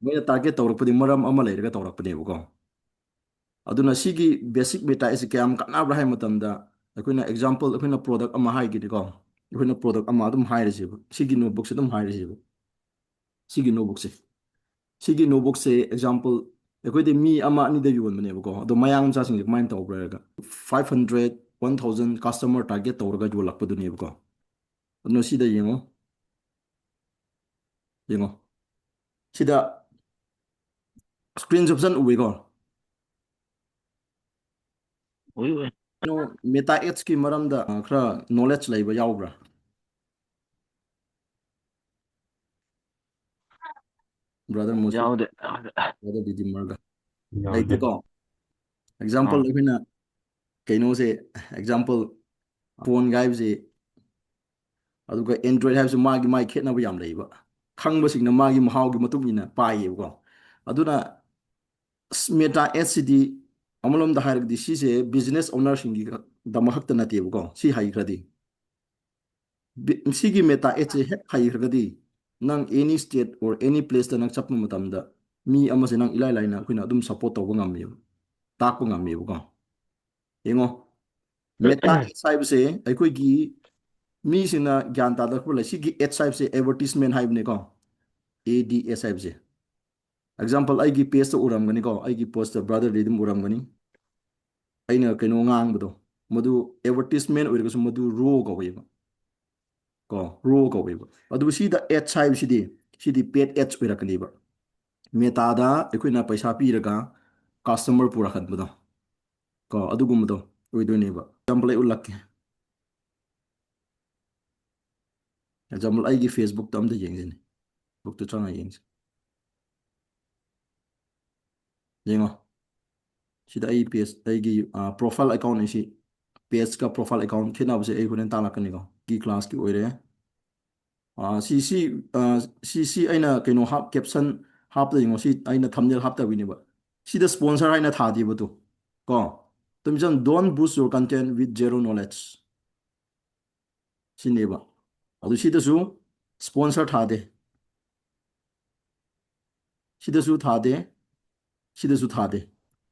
ꯃꯣꯏꯅ ꯇꯥꯔꯒꯦꯠ ꯇꯧꯔꯛꯄꯗꯤ ꯃꯔꯝ ꯑꯃ ꯂꯩꯔꯒ ꯇꯧꯔꯛꯄꯅꯦꯕꯀꯣ ꯑꯗꯨꯅ ꯁꯤꯒꯤ ꯕꯦꯁꯤꯛ ꯃꯦꯇꯥ ꯑꯁꯤ ꯀꯌꯥꯝ ꯀꯥꯟꯅꯕ꯭ꯔꯥ ꯍꯥꯏꯕ ꯃꯇꯝꯗ ꯑꯩꯈꯣꯏꯅ ꯑꯦꯛꯖꯥꯝꯄꯜ ꯑꯩꯈꯣꯏꯅ ꯄ꯭ꯔꯣꯗꯛ ꯑꯃ ꯍꯥꯏꯒꯦꯗꯤꯀꯣ ꯑꯩꯈꯣꯏꯅ ꯄ꯭ꯔꯣꯗꯛ ꯑꯃ ꯑꯗꯨꯝ ꯍꯥꯏꯔꯁꯦꯕ ꯁꯤꯒꯤ ꯅꯣꯠꯕꯨꯛꯁꯦ ꯑꯗꯨꯝꯍꯥꯏꯔꯁꯦꯕ ꯁꯤꯒꯤ ꯅꯣꯠꯕꯨꯛꯁꯦ ꯁꯤꯒꯤ ꯅꯣꯠꯕꯨꯛꯁꯦ ꯑꯦꯛꯖꯥꯝꯄꯜ ꯑꯩꯈꯣꯏꯗꯤ ꯃꯤ ꯑꯃ ꯑꯅꯤꯗ ꯌꯣꯟꯕꯅꯦꯕꯀꯣ ꯑꯗꯣ ꯃꯌꯥꯡ ꯃꯆꯥꯁꯤꯡꯁꯦ ꯀꯃꯥꯏꯅ ꯇꯧꯕ꯭ꯔꯥ ꯍꯥꯏꯔꯒ 500 1000 ꯀꯁꯇꯃꯔ ꯇꯥꯔꯒꯦꯠ ꯇꯧꯔꯒ ꯌꯣꯜꯂꯛꯄꯗꯨꯅꯦꯕꯀꯣ ꯑꯗꯨꯅ ꯁꯤꯗ ꯌꯦꯡꯉꯣ ꯌꯦꯡꯉꯣ ꯁꯤꯗ ꯁ꯭ꯀ꯭ꯔꯤꯟ ꯁꯣꯞꯁꯟ ꯎꯏꯀꯣ ꯎꯏ ꯎꯏ ꯀꯩꯅꯣ ꯃꯦꯇꯥ ꯑꯦꯠꯁꯀꯤ ꯃꯔꯝꯗ ꯈꯔ ꯅꯣꯂꯦꯖ ꯂꯩꯕ ꯌꯥꯎꯕ꯭ꯔꯥ ꯕ꯭ꯔꯗꯔ ꯃꯣꯁꯤꯠ ꯌꯥꯎꯗꯦ ꯕ꯭ꯔꯗꯔ ꯗꯤꯗꯤꯃꯔꯒ ꯌꯥꯎꯗꯦ ꯂꯩꯇꯦꯀꯣ ꯑꯦꯛꯖꯥꯝꯄꯜ ꯑꯥ ꯑꯩꯈꯣꯏꯅ ꯀꯩꯅꯣꯁꯦ ꯑꯦꯛꯖꯥꯝꯄꯜ ꯐꯣꯟꯒ ꯍꯥꯏꯕꯁꯤ ꯑꯗꯨꯒ ꯑꯦꯟꯗ꯭ꯔꯣꯏꯗ ꯍꯥꯏꯕꯁꯨ ꯃꯥꯒꯤ ꯃꯥꯒꯤ ꯈꯦꯠꯅꯕ ꯌꯥꯝ ꯂꯩꯕ ꯈꯪꯕꯁꯤꯡꯅ ꯃꯥꯒꯤ ꯃꯍꯥꯎꯒꯤ ꯃꯇꯨꯡ ꯏꯟꯅ ꯄꯥꯏꯌꯦꯕꯀꯣ ꯑꯗꯨꯅ ꯃꯦꯇꯥ ꯑꯦꯠꯁꯤꯗꯤ ꯑꯃꯔꯣꯝꯗ ꯍꯥꯏꯔꯒꯗꯤ ꯁꯤꯁꯦ ꯕꯤꯖꯤꯅꯦꯁ ꯑꯣꯅꯔꯁꯤꯡꯒꯤꯗꯃꯛ ꯈꯛꯇ ꯅꯠꯇꯦꯕꯀꯣ ꯁꯤ ꯍꯩꯈ꯭ꯔꯗꯤ ꯁꯤꯒꯤ ꯃꯦꯇꯥ ꯑꯦꯠꯁꯦ ꯍꯦꯛ ꯍꯩꯈ꯭ꯔꯒꯗꯤ ꯅꯪ ꯑꯦꯅꯤ ꯁ꯭ꯇꯦꯠ ꯑꯣꯔ ꯑꯦꯅꯤ ꯄ꯭ꯂꯦꯁꯇ ꯅꯪ ꯆꯠꯄ ꯃꯇꯝꯗ ꯃꯤ ꯑꯃꯁꯦ ꯅꯪ ꯏꯂꯥꯏ ꯂꯥꯏꯅ ꯑꯩꯈꯣꯏꯅ ꯑꯗꯨꯝ ꯁꯞꯄꯣꯔꯠ ꯇꯧꯕ ꯉꯝꯃꯦꯕ ꯇꯥꯛꯄ ꯉꯝꯃꯦꯕꯀꯣ ꯌꯦꯡꯉꯣ ꯃꯦꯇꯥ ꯑꯦꯠꯁ ꯍꯥꯏꯕꯁꯦ ꯑꯩꯈꯣꯏꯒꯤ ꯃꯤꯁꯤꯡꯅ ꯒ꯭ꯌꯥꯟ ꯇꯥꯗꯔꯛꯄ ꯂꯩ ꯁꯤꯒꯤ ꯑꯦꯠꯁ ꯍꯥꯏꯕꯁꯦ ꯑꯦꯗꯚꯔꯇꯤꯁꯃꯦꯟ ꯍꯥꯏꯕꯅꯤꯀꯣ ADS ꯍꯥꯏꯕꯁꯦ ꯑꯦꯛꯖꯥꯝꯄꯜ ꯑꯩꯒꯤ ꯄꯦꯖꯇ ꯎꯔꯝꯒꯅꯤꯀꯣ ꯑꯩꯒꯤ ꯄꯣꯁꯇ ꯕ꯭ꯔꯥꯗꯔꯗꯤ ꯑꯗꯨꯝ ꯎꯔꯝꯒꯅꯤ ꯑꯩꯅ ꯀꯩꯅꯣ ꯉꯥꯡꯕꯗꯣ ꯃꯗꯨ ꯑꯦꯗꯚꯔꯇꯤꯁꯃꯦꯟ ꯑꯣꯏꯔꯒꯁꯨ ꯃꯗꯨ ꯔꯣ ꯀꯧꯋꯦꯕ ꯀꯣ ꯔꯣ ꯀꯧꯋꯦꯕ ꯑꯗꯨꯕꯨ ꯁꯤꯗ ꯑꯦꯠꯁ ꯍꯥꯏꯕꯁꯤꯗꯤ ꯁꯤꯗꯤ ꯄꯦꯠ ꯑꯦꯠꯁ ꯑꯣꯏꯔꯛꯀꯅꯦꯕ ꯃꯦꯇꯥꯗ ꯑꯩꯈꯣꯏꯅ ꯄꯩꯁꯥ ꯄꯤꯔꯒ ꯀꯁꯇꯃꯔ ꯄꯨꯔꯛꯍꯟꯕꯗꯣ ꯀꯣ ꯑꯗꯨꯒꯨꯝꯕꯗꯣ ꯑꯣꯏꯗꯣꯏꯅꯦꯕ ꯑꯦꯛꯖꯥꯝꯄꯜ ꯑꯩ ꯎꯠꯂꯛꯀꯦ ꯑꯦꯛꯖꯥꯝꯄꯜ ꯑꯩꯒꯤ ꯐꯦꯁꯕꯨꯛꯇ ꯑꯝꯇ ꯌꯦꯡꯁꯤꯅꯦ ꯕꯨꯛꯇ ꯆꯪꯉꯒ ꯌꯦꯡꯁꯤ ꯌꯦꯡꯉꯣ ꯁꯤꯗ ꯑꯩ ꯄꯦꯖ ꯑꯩꯒꯤ ꯄ꯭ꯔꯣꯐꯥꯏꯜ ꯑꯦꯀꯥꯎꯟ ꯑꯁꯤ ꯄꯦꯖꯀ ꯄ꯭ꯔꯣꯐꯥꯏꯜ ꯑꯦꯀꯥꯎꯟ ꯈꯦꯠꯅꯕꯁꯦ ꯑꯩ ꯍꯣꯔꯦꯟ ꯇꯥꯛꯂꯛꯀꯅꯤꯀꯣ ꯀ꯭ꯂꯥꯁꯀꯤ ꯑꯣꯏꯔꯦ ꯁꯤ ꯑꯩꯅ ꯀꯩꯅꯣ ꯀꯦꯞꯁꯟ ꯍꯥꯞꯇ ꯌꯦꯡꯉꯣ ꯁꯤ ꯑꯩꯅ ꯊꯝꯅꯦꯜ ꯍꯥꯞꯇꯕꯤꯅꯦꯕ ꯁꯤꯗ ꯁ꯭ꯄꯣꯟꯁꯔ ꯍꯥꯏꯅ ꯊꯥꯗꯦꯕꯗꯣ ꯀꯣ ꯇꯨꯃꯤꯆꯟ don't push your content with zero knowledge ꯁꯤꯅꯦꯕ ꯑꯗꯨ ꯁꯤꯗꯁꯨ ꯁ꯭ꯄꯣꯟꯁꯔ ꯊꯥꯗꯦ ꯁꯤꯗꯁꯨ ꯊꯥꯗꯦ ꯁꯤꯗꯁꯨ ꯊꯥꯗꯦ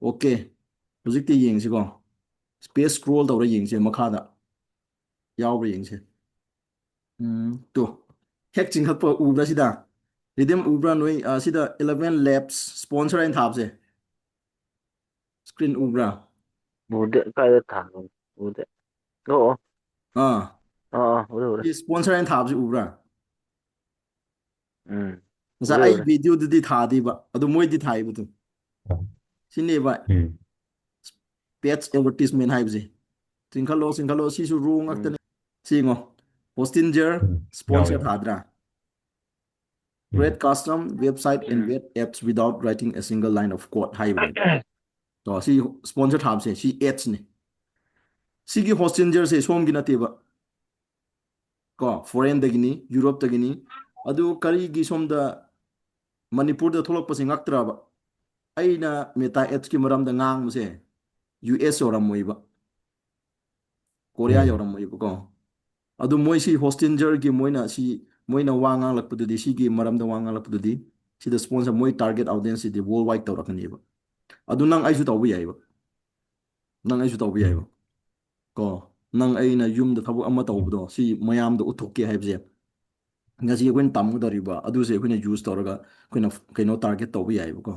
ꯑꯣꯀꯦ ꯍꯧꯖꯤꯛꯇꯤ ꯌꯦꯡꯁꯤꯀꯣ ꯁ꯭ꯄꯦꯁ ꯁꯀ꯭ꯔꯣꯜ ꯇꯧꯔ ꯌꯦꯡꯁꯦ ꯃꯈꯥꯗ ꯌꯥꯎꯕ꯭ꯔꯥ ꯌꯦꯡꯁꯦ ꯇꯣ ꯍꯦꯛ ꯆꯤꯡꯈꯠꯄ ꯎꯕ꯭ꯔꯥ ꯁꯤꯗ ꯔꯤꯗꯤꯝ ꯎꯕ꯭ꯔꯥ ꯅꯣꯏ ꯁꯤꯗ 11 ꯂꯦꯞꯁ ꯁ꯭ꯄꯣꯟꯁꯔ ꯍꯥꯏꯅ ꯊꯥꯕꯁꯦ ꯁꯀ꯭ꯔꯤꯟ ꯎꯕ꯭ꯔꯥ ꯎꯗꯦ ꯀꯥꯏꯗ ꯊꯥꯕꯅꯣ ꯎꯗꯦ ꯑꯣ ꯑꯣ ꯑꯥ ꯎꯔꯦ ꯎꯔꯦ ꯁꯤ ꯁ꯭ꯄꯣꯟꯁꯔ ꯍꯥꯏꯅ ꯊꯥꯕꯁꯤ ꯎꯕ꯭ꯔꯥ ꯎꯝ ꯉꯁꯥꯏ ꯎꯔꯦ ꯑꯩ ꯎꯔꯦ ꯚꯤꯗꯤꯑꯣꯗꯨꯗꯤ ꯊꯥꯗꯦꯕ ꯑꯗꯨ ꯃꯣꯏꯗꯤ ꯊꯥꯏꯕꯗꯨ ꯁꯤꯅꯦꯕ ꯎꯝ ꯄꯦꯠꯁ ꯑꯦꯗꯚꯔꯇꯤꯁꯃꯦꯟ ꯍꯥꯏꯕꯁꯦ ꯆꯤꯡꯈꯠꯂꯣ ꯆꯤꯡꯈꯠꯂꯣ ꯁꯤꯁꯨ ꯔꯣ ꯎꯝ ꯉꯥꯛꯇꯅꯦ ꯁꯤꯉꯣ ꯍꯣꯁꯇꯤꯟꯖꯔ ꯌꯥꯎꯋꯦ ꯁ꯭ꯄꯣꯟꯁꯔ ꯊꯥꯗ꯭ꯔꯥ create custom website and um web apps without writing a single line of code ꯍꯥꯏꯕꯅꯦꯕ ꯇꯣ ꯁꯤ ꯁ꯭ꯄꯣꯟꯁꯔ ꯊꯥꯕꯁꯦ ꯁꯤ ꯑꯦꯠꯁꯅꯤ ꯁꯤꯒꯤ ꯍꯣꯁꯇꯤꯟꯖꯔꯁꯦ ꯁꯣꯝꯒꯤ ꯅꯠꯇꯦꯕ ꯀꯣ ꯐꯣꯔꯦꯟꯗꯒꯤꯅꯤ ꯌꯨꯔꯣꯞꯇꯒꯤꯅꯤ ꯑꯗꯨ ꯀꯔꯤꯒꯤ ꯁꯣꯝꯗ ꯃꯅꯤꯄꯨꯔꯗ ꯊꯣꯛꯂꯛꯄꯁꯦ ꯉꯛꯇ꯭ꯔꯕ ꯑꯩꯅ ꯃꯦꯇꯥ ꯑꯦꯠꯁꯀꯤ ꯃꯔꯝꯗ ꯉꯥꯡꯕꯁꯦ US ꯌꯧꯔꯝꯃꯣꯏꯕ ꯀꯣꯔꯤꯌꯥ ꯎꯝ ꯌꯧꯔꯝꯃꯣꯏꯕꯀꯣ ꯑꯗꯨ ꯃꯣꯏꯁꯤ ꯍꯣꯁꯇꯤꯟꯖꯔꯒꯤ ꯃꯣꯏꯅ ꯁꯤ ꯃꯣꯏꯅ ꯋꯥ ꯉꯥꯡꯂꯛꯄꯗꯨꯗꯤ ꯁꯤꯒꯤ ꯃꯔꯝꯗ ꯋꯥ ꯉꯥꯡꯂꯛꯄꯗꯨꯗꯤ ꯁꯤꯗ ꯁ꯭ꯄꯣꯟꯁꯔ ꯃꯣꯏ ꯇꯥꯔꯒꯦꯠ ꯑꯥꯎꯗꯤꯌꯦꯟꯁꯁꯤꯗꯤ ꯋꯥꯔꯜ ꯋꯥꯏꯗ ꯇꯧꯔꯛꯀꯅꯦꯕ ꯑꯗꯨ ꯅꯪ ꯑꯩꯁꯨ ꯇꯧꯕ ꯌꯥꯏꯕ ꯅꯪ ꯑꯩꯁꯨ ꯇꯧꯕ ꯌꯥꯏꯕ ꯎꯝ ꯀꯣ ꯅꯪ ꯑꯩꯅ ꯌꯨꯝꯗ ꯊꯕꯛ ꯑꯃ ꯇꯧꯕꯗꯣ ꯁꯤ ꯃꯌꯥꯝꯗ ꯎꯠꯊꯣꯛꯀꯦ ꯍꯥꯏꯕꯁꯦ ꯉꯁꯤ ꯑꯩꯈꯣꯏꯅ ꯇꯝꯒꯗꯧꯔꯤꯕ ꯑꯗꯨꯁꯦ ꯑꯩꯈꯣꯏꯅ ꯌꯨꯁ ꯇꯧꯔꯒ ꯑꯩꯈꯣꯏꯅ ꯀꯩꯅꯣ ꯇꯥꯔꯒꯦꯠ ꯇꯧꯕ ꯌꯥꯏꯑꯕꯀꯣ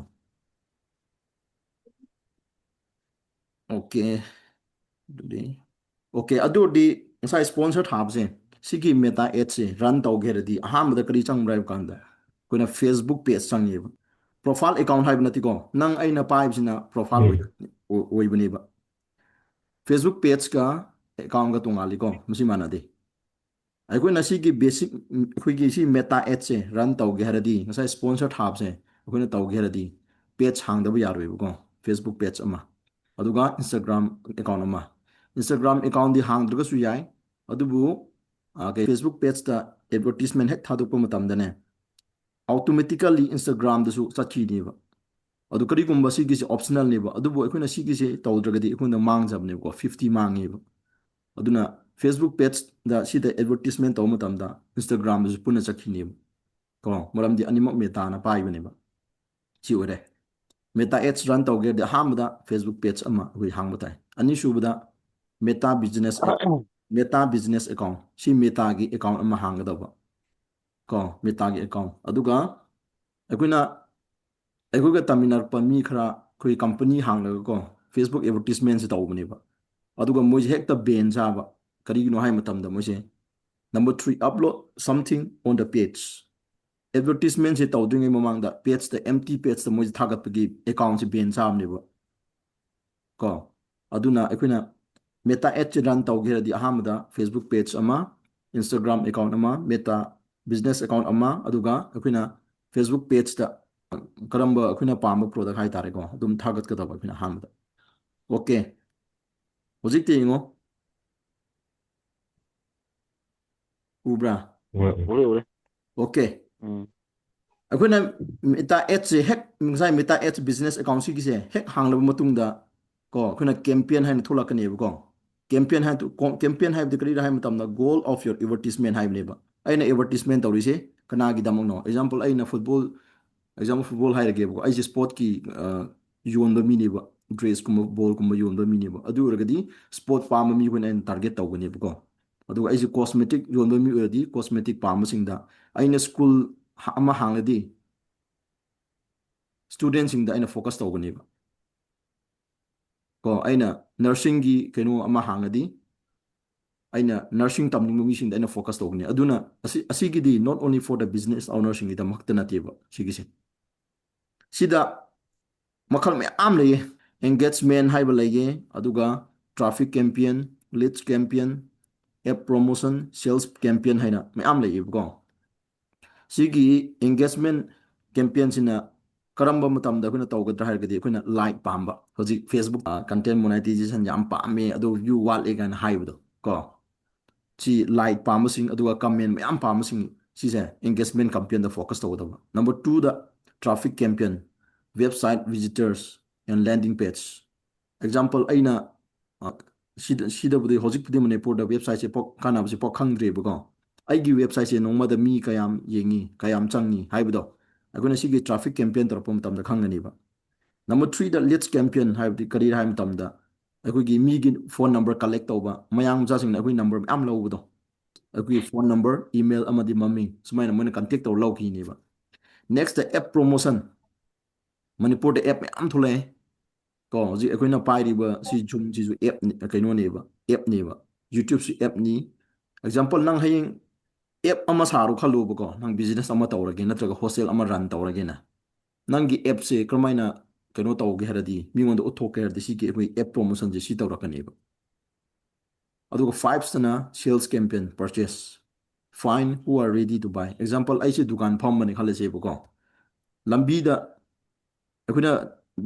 ꯑꯣꯀꯦ ꯑꯗꯨꯗꯤ ꯑꯣꯀꯦ ꯑꯗꯨꯗꯤ ꯉꯁꯥꯏ ꯁ꯭ꯄꯣꯟꯁꯔ ꯊꯥꯕꯁꯦ ꯁꯤꯒꯤ ꯃꯦꯇꯥ ꯑꯦꯠꯁꯦ ꯔꯟ ꯇꯧꯒꯦꯔꯗꯤ ꯑꯍꯥꯟꯕꯗ ꯀꯔꯤ ꯆꯪꯕ꯭ꯔꯥ ꯍꯥꯏꯕ ꯀꯥꯟꯗ ꯑꯩꯈꯣꯏꯅ ꯐꯦꯁꯕꯨꯛ ꯄꯦꯖ ꯆꯪꯉꯦꯕ ꯄ꯭ꯔꯣꯐꯥꯏꯜ ꯑꯦꯀꯥꯎꯟ ꯍꯥꯏꯕ ꯅꯠꯇꯦꯀꯣ ꯅꯪ ꯑꯩꯅ ꯄꯥꯏꯕꯁꯤꯅ ꯄ꯭ꯔꯣꯐꯥꯏꯜ ꯎꯝ ꯑꯣꯏꯕꯅꯦꯕ ꯐꯦꯁꯕꯨꯛ ꯄꯦꯖꯀ ꯑꯦꯀꯥꯎꯟꯒ ꯇꯣꯡꯉꯥꯜꯂꯤꯀꯣ ꯃꯁꯤ ꯃꯥꯟꯅꯗꯦ ꯑꯩꯈꯣꯏꯅ ꯁꯤꯒꯤ ꯕꯦꯁꯤꯛ ꯑꯩꯈꯣꯏꯒꯤ ꯁꯤ ꯃꯦꯇꯥ ꯑꯦꯠꯁꯦ ꯔꯟ ꯇꯧꯒꯦ ꯍꯥꯏꯔꯗꯤ ꯉꯁꯥꯏ ꯁ꯭ꯄꯣꯟꯁꯔ ꯊꯥꯕꯁꯦ ꯑꯩꯈꯣꯏꯅ ꯇꯧꯒꯦ ꯍꯥꯏꯔꯗꯤ ꯄꯦꯖ ꯍꯥꯡꯗꯕ ꯌꯥꯔꯣꯏꯕꯀꯣ ꯐꯦꯁꯕꯨꯛ ꯄꯦꯖ ꯑꯃ ꯑꯗꯨꯒ ꯏꯟꯁꯇꯥꯒ꯭ꯔꯥꯝ ꯑꯦꯀꯥꯎꯟ ꯑꯃ ꯏꯟꯁꯇꯥꯒ꯭ꯔꯥꯝ ꯑꯦꯀꯥꯎꯟꯗꯤ ꯍꯥꯡꯗ꯭ꯔꯒꯁꯨ ꯌꯥꯏ ꯑꯗꯨꯕꯨ ꯐꯦꯁꯕꯨꯛ ꯄꯦꯖꯇ ꯑꯦꯗꯚꯔꯇꯤꯁꯃꯦꯟ ꯍꯦꯛ ꯊꯥꯗꯣꯛꯄ ꯃꯇꯝꯗꯅꯦ ꯑꯣꯇꯣꯃꯦꯇꯤꯀꯦꯜꯂꯤ ꯏꯟꯁꯇꯥꯒ꯭ꯔꯥꯝꯗꯁꯨ ꯆꯠꯈꯤꯅꯦꯕ ꯑꯗꯨ ꯀꯔꯤꯒꯨꯝꯕ ꯁꯤꯒꯤꯁꯦ ꯑꯣꯞꯁꯅꯦꯜꯅꯦꯕ ꯑꯗꯨꯕꯨ ꯑꯩꯈꯣꯏꯅ ꯁꯤꯒꯤꯁꯦ ꯇꯧꯗ꯭ꯔꯒꯗꯤ ꯑꯩꯈꯣꯏꯅ ꯃꯥꯡꯖꯕꯅꯦꯕꯀꯣ 50 ꯃꯥꯡꯉꯦꯕ ꯑꯗꯨꯅ ꯐꯦꯁꯕꯨꯛ ꯄꯦꯖꯗ ꯁꯤꯗ ꯑꯦꯗꯚꯔꯇꯤꯁꯃꯦꯟ ꯇꯧꯕ ꯃꯇꯝꯗ ꯏꯟꯁꯇꯥꯒ꯭ꯔꯥꯝꯗꯁꯨ ꯄꯨꯟꯅ ꯆꯠꯈꯤꯅꯦꯕ ꯀꯣ ꯃꯔꯝꯗꯤ ꯑꯅꯤꯃꯛ ꯃꯦꯇꯥꯅ ꯄꯥꯏꯕꯅꯦꯕ ꯁꯤ ꯑꯣꯏꯔꯦ ꯃꯦꯇꯥ ꯑꯦꯠꯁ ꯔꯟ ꯇꯧꯒꯦꯔꯗꯤ ꯑꯍꯥꯟꯕꯗ ꯐꯦꯁꯕꯨꯛ ꯄꯦꯖ ꯑꯃ ꯑꯩꯈꯣꯏ ꯍꯥꯡꯕ ꯇꯥꯏ ꯑꯅꯤꯁꯨꯕꯗ meta business meta business account ꯁꯤ ꯃꯦꯇꯥꯒꯤ ꯑꯦꯀꯥꯎꯟ ꯑꯃ ꯍꯥꯡꯒꯗꯧꯕ ꯀꯣ ꯃꯦꯇꯥꯒꯤ ꯑꯦꯀꯥꯎꯟ ꯑꯗꯨꯒ ꯑꯩꯈꯣꯏꯅ ꯑꯩꯈꯣꯏꯒ ꯇꯝꯃꯤꯟꯅꯔꯛꯄ ꯃꯤ ꯈꯔ ꯑꯩꯈꯣꯏ ꯀꯝꯄꯅꯤ ꯍꯥꯡꯂꯒꯀꯣ ꯐꯦꯁꯕꯨꯛ ꯑꯦꯗꯚꯔꯇꯤꯁꯃꯦꯟꯁꯦ ꯇꯧꯕꯅꯦꯕ ꯑꯗꯨꯒ ꯃꯣꯏꯁꯦ ꯍꯦꯛꯇ ꯕꯦꯟ ꯆꯥꯕ ꯀꯔꯤꯒꯤꯅꯣ ꯍꯥꯏꯕ ꯃꯇꯝꯗ ꯃꯣꯏꯁꯦ ꯅꯝꯕꯔ 3 ꯑꯞꯂꯣꯗ ꯁꯝꯊꯤꯡ ꯑꯣꯟ ꯗ ꯄꯦꯖ ꯑꯦꯗꯚꯔꯇꯤꯁꯃꯦꯟꯁꯦ ꯇꯧꯗ꯭ꯔꯤꯉꯩ ꯃꯃꯥꯡꯗ ꯄꯦꯖꯇ ꯑꯦꯝꯇꯤ ꯄꯦꯖꯇ ꯃꯣꯏꯁꯦ ꯊꯥꯒꯠꯄꯒꯤ ꯑꯦꯀꯥꯎꯟꯁꯦ ꯕꯦꯟ ꯆꯥꯕꯅꯦꯕ ꯀꯣ ꯑꯗꯨꯅ ꯑꯩꯈꯣꯏꯅ ꯃꯦꯇꯥ ꯑꯦꯠꯁꯦ ꯔꯟ ꯇꯧꯒꯦꯔꯗꯤ ꯑꯍꯥꯟꯕꯗ ꯐꯦꯁꯕꯨꯛ ꯄꯦꯖ ꯑꯃ ꯏꯟꯁꯇꯥꯒ꯭ꯔꯥꯝ ꯑꯦꯀꯥꯎꯟ ꯑꯃ ꯃꯦꯇꯥ ꯕꯤꯖꯤꯅꯦꯁ ꯑꯦꯀꯥꯎꯟ ꯑꯃ ꯑꯗꯨꯒ ꯑꯩꯈꯣꯏꯅ ꯐꯦꯁꯕꯨꯛ ꯄꯦꯖꯇ ꯀꯔꯝꯕ ꯑꯩꯈꯣꯏꯅ ꯄꯥꯝꯕ ꯄ꯭ꯔꯣꯗꯛ ꯍꯥꯏꯇꯥꯔꯦꯀꯣ ꯑꯗꯨꯝ ꯊꯥꯒꯠꯀꯗꯕ ꯑꯩꯈꯣꯏꯅ ꯑꯍꯥꯟꯕꯗ ꯑꯣꯀꯦ ꯍꯧꯖꯤꯛꯇꯤ ꯌꯦꯡꯉꯣ ꯎꯕ꯭ꯔꯥ ꯎꯔꯦ ꯎꯔꯦ ꯑꯣꯀꯦ ꯎꯝ ꯑꯩꯈꯣꯏꯅ ꯃꯦꯇꯥ ꯑꯦꯠꯁꯦ ꯍꯦꯛ ꯉꯁꯥꯏ ꯃꯦꯇꯥ ꯑꯦꯠꯁ ꯕꯤꯖꯤꯅꯦꯁ ꯑꯦꯀꯥꯎꯟ ꯁꯤꯒꯤꯁꯦ ꯍꯦꯛ ꯍꯥꯡꯂꯕ ꯃꯇꯨꯡꯗ ꯀꯣ ꯑꯩꯈꯣꯏꯅ ꯀꯦꯝꯄꯦꯟ ꯍꯥꯏꯅ ꯊꯣꯛꯂꯛꯀꯅꯦꯕꯀꯣ ꯀꯦꯝꯄꯦꯟ ꯍꯥꯏꯕꯗꯤ ꯀꯔꯤꯔ ꯍꯥꯏꯕ ꯃꯇꯝꯗ ꯒꯣꯜ ꯑꯣꯐ ꯌꯣꯔ ꯑꯦꯗꯚꯔꯇꯤꯁꯃꯦꯟ ꯍꯥꯏꯕꯅꯦꯕ ꯑꯩꯅ ꯑꯦꯗꯚꯔꯇꯤꯁꯃꯦꯟ ꯇꯧꯔꯤꯁꯦ ꯀꯅꯥꯒꯤꯗꯃꯛꯅꯣ ꯑꯦꯛꯖꯥꯝꯄꯜ ꯑꯩꯅ ꯐꯨꯠꯕꯣꯜ ꯍꯥꯏꯔꯒꯦꯕꯀꯣ ꯑꯩꯁꯦ ꯁ꯭ꯄꯣꯔꯠꯀꯤ ꯌꯣꯟꯕ ꯃꯤꯅꯦꯕ ꯗ꯭ꯔꯦꯁꯀꯨꯝꯕ ꯕꯣꯜꯒꯨꯝꯕ ꯌꯣꯟꯕ ꯃꯤꯅꯦꯕ ꯑꯗꯨ ꯑꯣꯏꯔꯒꯗꯤ ꯁ꯭ꯄꯣꯔꯠ ꯄꯥꯝꯕ ꯃꯤꯈꯣꯏꯅ ꯑꯩꯅ ꯇꯥꯔꯒꯦꯠ ꯇꯧꯒꯅꯦꯕꯀꯣ ꯑꯗꯨꯒ ꯑꯩꯁꯦ ꯀꯣꯁꯃꯦꯇꯤꯛ ꯌꯣꯟꯕ ꯃꯤ ꯑꯣꯏꯔꯗꯤ ꯀꯣꯁꯃꯦꯇꯤꯛ ꯄꯥꯝꯕꯁꯤꯡꯗ ꯑꯩꯅ ꯁ꯭ꯀꯨꯜ ꯑꯃ ꯍꯥꯡꯂꯗꯤ ꯁ꯭ꯇꯨꯗꯦꯟꯁꯤꯡꯗ ꯑꯩꯅ ꯐꯣꯀꯁ ꯇꯧꯒꯅꯦꯕ ꯀꯣ ꯑꯩꯅ ꯅꯔꯁꯤꯡꯒꯤ ꯀꯩꯅꯣ ꯑꯃ ꯍꯥꯡꯉꯗꯤ ꯑꯩꯅ ꯅꯔꯁꯤꯡ ꯇꯝꯅꯤꯡꯕ ꯃꯤꯁꯤꯡꯗ ꯑꯩꯅ ꯐꯣꯀꯁ ꯇꯧꯒꯅꯤ ꯑꯗꯨꯅ ꯑꯁꯤꯒꯤꯗꯤ ꯅꯣꯠ ꯑꯣꯟꯂꯤ ꯐꯣꯔ ꯗ ꯕꯤꯖꯤꯅꯦꯁ ꯑꯣꯅꯔꯁꯤꯡꯒꯤꯗꯃꯛꯇ ꯅꯠꯇꯦꯕ ꯁꯤꯒꯤꯁꯦ ꯁꯤꯗ ꯃꯈꯜ ꯃꯌꯥꯝ ꯂꯩꯌꯦ ꯑꯦꯡꯒꯦꯖꯃꯦꯟ ꯍꯥꯏꯕ ꯂꯩꯌꯦ ꯑꯗꯨꯒ traffic campaign ꯂꯤꯗꯁ campaign app promotion sales campaign ꯍꯥꯏꯅ ꯃꯌꯥꯝ ꯂꯩꯌꯦꯕꯀꯣ ꯁꯤꯒꯤ ꯑꯦꯡꯒꯦꯖꯃꯦꯟ ꯀꯦꯝꯄꯦꯟꯁꯤꯅ ꯀꯔꯝꯕ ꯃꯇꯝꯗ ꯑꯩꯈꯣꯏꯅ ꯇꯧꯒꯗ꯭ꯔꯥ ꯍꯥꯏꯔꯒꯗꯤ ꯑꯩꯈꯣꯏꯅ ꯂꯥꯏꯛ ꯄꯥꯝꯕ ꯍꯧꯖꯤꯛ ꯐꯦꯁꯕꯨꯛ ꯀꯟꯇꯦꯟ ꯃꯣꯅꯥꯏꯇꯤꯖꯦꯁꯟ ꯌꯥꯝ ꯄꯥꯝꯃꯦ ꯑꯗꯨ ꯚ꯭ꯌꯨ ꯋꯥꯠꯂꯦ ꯀꯥꯏꯅ ꯍꯥꯏꯕꯗꯣ ꯀꯣ ꯁꯤ ꯂꯥꯏꯛ ꯄꯥꯝꯕꯁꯤꯡ ꯑꯗꯨꯒ ꯀꯃꯦꯟ ꯃꯌꯥꯝ ꯄꯥꯝꯕꯁꯤꯡ ꯁꯤꯁꯦ ꯑꯦꯡꯒꯦꯖꯃꯦꯟ ꯀꯝꯄꯦꯟꯗ ꯐꯣꯀꯁ ꯇꯧꯒꯗꯕ ꯅꯝꯕꯔ 2ꯗ traffic campaign website visitors and landing page example ꯑꯩꯅ ꯁꯤꯗꯕꯨꯗꯤ ꯍꯧꯖꯤꯛꯄꯨꯗꯤ ꯃꯅꯤꯄꯨꯔꯗ ꯋꯦꯕꯁꯥꯏꯠꯁꯦ ꯄꯣꯛ ꯀꯥꯟꯅꯕꯁꯦ ꯄꯣꯛ ꯈꯪꯗ꯭ꯔꯦꯕꯀꯣ ꯑꯩꯒꯤ ꯋꯦꯕꯁꯥꯏꯠꯁꯦ ꯅꯣꯡꯃꯗ ꯃꯤ ꯀꯌꯥꯝ ꯌꯦꯡꯉꯤ ꯀꯌꯥꯝ ꯆꯪꯉꯤ ꯍꯥꯏꯕꯗꯣ ꯑꯩꯈꯣꯏꯅ ꯁꯤꯒꯤ ꯇ꯭ꯔꯥꯐꯤꯛ ꯀꯦꯝꯄꯦꯟ ꯇꯧꯔꯛꯄ ꯃꯇꯝꯗ ꯈꯪꯒꯅꯤꯕ ꯅꯝꯕꯔ 3ꯗ ꯂꯤꯗꯁ ꯀꯦꯝꯄꯦꯟ ꯍꯥꯏꯕꯗꯤ ꯀꯔꯤ ꯍꯥꯏꯕ ꯃꯇꯝꯗ ꯑꯩꯈꯣꯏꯒꯤ ꯃꯤꯒꯤ ꯐꯣꯟ ꯅꯝꯕꯔ ꯀꯂꯦꯛ ꯇꯧꯕ ꯃꯌꯥꯡ ꯃꯆꯥꯁꯤꯡꯅ ꯑꯩꯈꯣꯏ ꯅꯝꯕꯔ ꯃꯌꯥꯝ ꯂꯧꯕꯗꯣ ꯑꯩꯈꯣꯏꯒꯤ ꯐꯣꯟ ꯅꯝꯕꯔ ꯏꯃꯦꯜ ꯑꯃꯗꯤ ꯃꯃꯤꯡ ꯁꯨꯃꯥꯏꯅ ꯃꯣꯏꯅ ꯀꯟꯇꯦꯛ ꯇꯧꯔ ꯂꯧꯈꯤꯅꯦꯕ ꯅꯦꯛꯁꯇ ꯑꯦꯞ ꯄ꯭ꯔꯣꯃꯣꯁꯟ ꯃꯅꯤꯄꯨꯔꯗ ꯑꯦꯞ ꯃꯌꯥꯝ ꯊꯣꯛꯂꯛꯑꯦ ꯀꯣ ꯍꯧꯖꯤꯛ ꯑꯩꯈꯣꯏꯅ ꯄꯥꯏꯔꯤꯕ ꯁꯤ ꯖꯨꯝꯁꯤꯁꯨ ꯑꯦꯞ ꯀꯩꯅꯣꯅꯦꯕ ꯑꯦꯞꯅꯦꯕ ꯌꯨꯇ꯭ꯌꯨꯕꯁꯨ ꯑꯦꯞꯅꯤ ꯑꯦꯛꯖꯥꯝꯄꯜ ꯅꯪ ꯍꯌꯦꯡ ꯑꯦꯞ ꯑꯃ ꯁꯥꯔꯣ ꯈꯜꯂꯨꯕꯀꯣ ꯅꯪ ꯕꯤꯖꯤꯅꯦꯁ ꯑꯃ ꯇꯧꯔꯒꯦ ꯅꯠꯇ꯭ꯔꯒ ꯍꯣꯁꯇꯦꯜ ꯑꯃ ꯔꯟ ꯇꯧꯔꯒꯦꯅ ꯅꯪꯒꯤ ꯑꯦꯞꯁꯦ ꯀꯔꯝꯍꯥꯏꯅ ꯀꯩꯅꯣ ꯇꯧꯒꯦ ꯍꯥꯏꯔꯗꯤ ꯃꯤꯉꯣꯟꯗ ꯎꯠꯊꯣꯛꯀꯦ ꯍꯥꯏꯔꯗꯤ ꯁꯤꯒꯤ ꯑꯩꯈꯣꯏ ꯑꯦꯞ ꯄ꯭ꯔꯣꯃꯣꯁꯟꯁꯦ ꯁꯤ ꯇꯧꯔꯛꯀꯅꯦꯕ ꯑꯗꯨꯒ 5ꯁꯇꯅ ꯁꯦꯜꯁ ꯀꯦꯝꯄꯦꯟ ꯄꯔꯆꯦꯁ ꯐꯥꯏꯟ ꯍꯨ ꯑꯥꯔ ꯔꯦꯗꯤ ꯇꯨ ꯕꯥꯏ ꯑꯦꯛꯖꯥꯝꯄꯜ ꯑꯩꯁꯦ ꯗꯨꯀꯥꯟ ꯐꯝꯕꯅꯦ ꯈꯜꯂꯁꯦꯕꯀꯣ ꯂꯝꯕꯤꯗ ꯑꯩꯈꯣꯏꯅ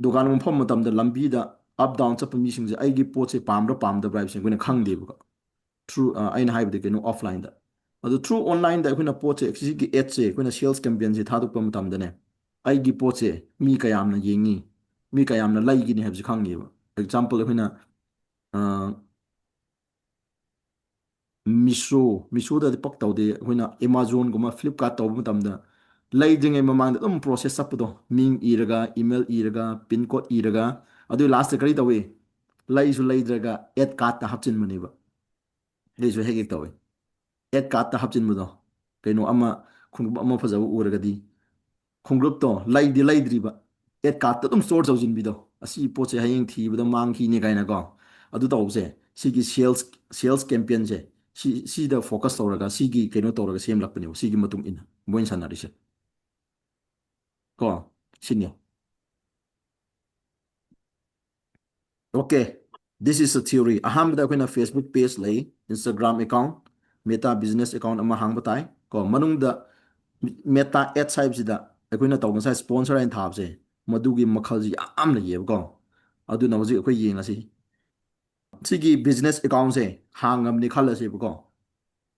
ꯗꯨꯀꯥꯟ ꯑꯃ ꯐꯝꯕ ꯃꯇꯝꯗ ꯂꯝꯕꯤꯗ ꯑꯞ ꯗꯥꯎꯟ ꯆꯠꯄ ꯃꯤꯁꯤꯡꯁꯦ ꯑꯩꯒꯤ ꯄꯣꯠꯁꯦ ꯄꯥꯝꯕ꯭ꯔꯥ ꯄꯥꯝꯗꯕ꯭ꯔꯥ ꯍꯥꯏꯕꯁꯦ ꯑꯩꯈꯣꯏꯅ ꯈꯪꯗꯦꯕꯀꯣ ꯊ꯭ꯔꯨ ꯑꯩꯅ ꯍꯥꯏꯕꯗꯤ ꯀꯩꯅꯣ ꯑꯣꯐꯂꯥꯏꯟꯗ ꯑꯗꯣ ꯊ꯭ꯔꯨ ꯑꯣꯟꯂꯥꯏꯟꯗ ꯑꯩꯈꯣꯏꯅ ꯄꯣꯠꯁꯦ ꯁꯤꯒꯤ ꯑꯦꯠꯁꯦ ꯑꯩꯈꯣꯏꯅ ꯁꯦꯜꯁ ꯀꯦꯝꯄꯦꯟꯁꯦ ꯊꯥꯗꯣꯛꯄ ꯃꯇꯝꯗꯅꯦ ꯑꯩꯒꯤ ꯄꯣꯠꯁꯦ ꯃꯤ ꯀꯌꯥꯝꯅ ꯌꯦꯡꯉꯤ ꯃꯤ ꯀꯌꯥꯝꯅ ꯂꯩꯒꯅꯤ ꯍꯥꯏꯕꯁꯦ ꯈꯪꯉꯦꯕ ꯑꯦꯛꯖꯥꯝꯄꯜ ꯑꯩꯈꯣꯏꯅ ꯃꯤꯁꯣꯗꯗꯤ ꯄꯛ ꯇꯧꯗꯦ ꯑꯩꯈꯣꯏꯅ ꯑꯦꯃꯥꯖꯣꯟꯒꯨꯝꯕ ꯐ꯭ꯂꯤꯞꯀꯥꯔꯠ ꯇꯧꯕ ꯃꯇꯝꯗ ꯂꯩꯗ꯭ꯔꯤꯉꯩ ꯃꯃꯥꯡꯗ ꯑꯗꯨꯝ ꯄ꯭ꯔꯣꯁꯦꯁ ꯆꯠꯄꯗꯣ ꯃꯤꯡ ꯏꯔꯒ ꯏꯃꯦꯜ ꯏꯔꯒ ꯄꯤꯟ ꯀꯣꯗ ꯏꯔꯒ ꯑꯗꯨ ꯂꯥꯁꯇ ꯀꯔꯤ ꯇꯧꯏ ꯂꯩꯁꯨ ꯂꯩꯗ꯭ꯔꯒ ꯑꯦꯗ ꯀꯥꯔꯠꯇ ꯍꯥꯞꯆꯤꯟꯕꯅꯦꯕ ꯑꯩꯁꯨ ꯍꯦꯛ ꯍꯦꯛ ꯇꯧꯏ ꯑꯦꯗ ꯀꯥꯔꯠꯇ ꯍꯥꯞꯆꯤꯟꯕꯗꯣ ꯀꯩꯅꯣ ꯑꯃ ꯈꯣꯡꯎꯞ ꯑꯃ ꯐꯖꯕ ꯎꯔꯒꯗꯤ ꯈꯣꯡꯎꯞꯇꯣ ꯂꯩꯗꯤ ꯂꯩꯗ꯭ꯔꯤꯕ ꯑꯦꯗ ꯀꯥꯔꯠꯇ ꯑꯗꯨꯝ ꯁ꯭ꯇꯣꯔ ꯇꯧꯁꯤꯟꯕꯤꯗꯣ ꯑꯁꯤ ꯄꯣꯠꯁꯦ ꯍꯌꯦꯡ ꯊꯤꯕꯗ ꯃꯥꯡꯈꯤꯅꯤ ꯀꯥꯏꯅꯀꯣ ꯑꯗꯨ ꯇꯧꯕꯁꯦ ꯁꯤꯒꯤ ꯁꯦꯜꯁ ꯀꯦꯝꯄꯦꯟꯁꯦ ꯁꯤꯗ ꯐꯣꯀꯁ ꯇꯧꯔꯒ ꯁꯤꯒꯤ ꯀꯩꯅꯣ ꯇꯧꯔꯒ ꯁꯦꯝꯂꯛꯄꯅꯦꯕ ꯁꯤꯒꯤ ꯃꯇꯨꯡ ꯏꯟꯅ ꯃꯣꯏꯅ ꯁꯥꯟꯅꯔꯤꯁꯦ ꯀꯣ ꯁꯤꯅꯤ ꯑꯣꯀꯦ ꯗꯤꯁ ꯏꯁ ꯑ ꯊꯤꯑꯣꯔꯤ ꯑꯍꯥꯟꯕꯗ ꯑꯩꯈꯣꯏꯅ ꯐꯦꯁꯕꯨꯛ ꯄꯦꯖ ꯂꯩ Instagram account meta business account ꯑꯃ ꯍꯥꯡꯕ ꯇꯥꯏ ꯀꯣ ꯃꯅꯨꯡꯗ ꯃꯦꯇꯥ ꯑꯦꯠꯁ ꯍꯥꯏꯕꯁꯤꯗ ꯑꯩꯈꯣꯏꯅ ꯇꯧꯕ ꯉꯁꯥꯏ ꯁ꯭ꯄꯣꯟꯁꯔ ꯍꯥꯏꯅ ꯊꯥꯕꯁꯦ ꯃꯗꯨꯒꯤ ꯃꯈꯜꯁꯤ ꯌꯥꯝ ꯂꯩꯌꯦꯕꯀꯣ ꯑꯗꯨꯅ ꯍꯧꯖꯤꯛ ꯑꯩꯈꯣই ꯌꯦꯡꯉꯁꯤ ꯁꯤꯒꯤ ꯕꯤꯖꯤꯅꯦꯁ ꯑꯦꯀꯥꯎꯟꯁꯦ ꯍꯥꯡꯉꯕꯅꯤ ꯈꯜꯂꯁꯦꯕꯀꯣ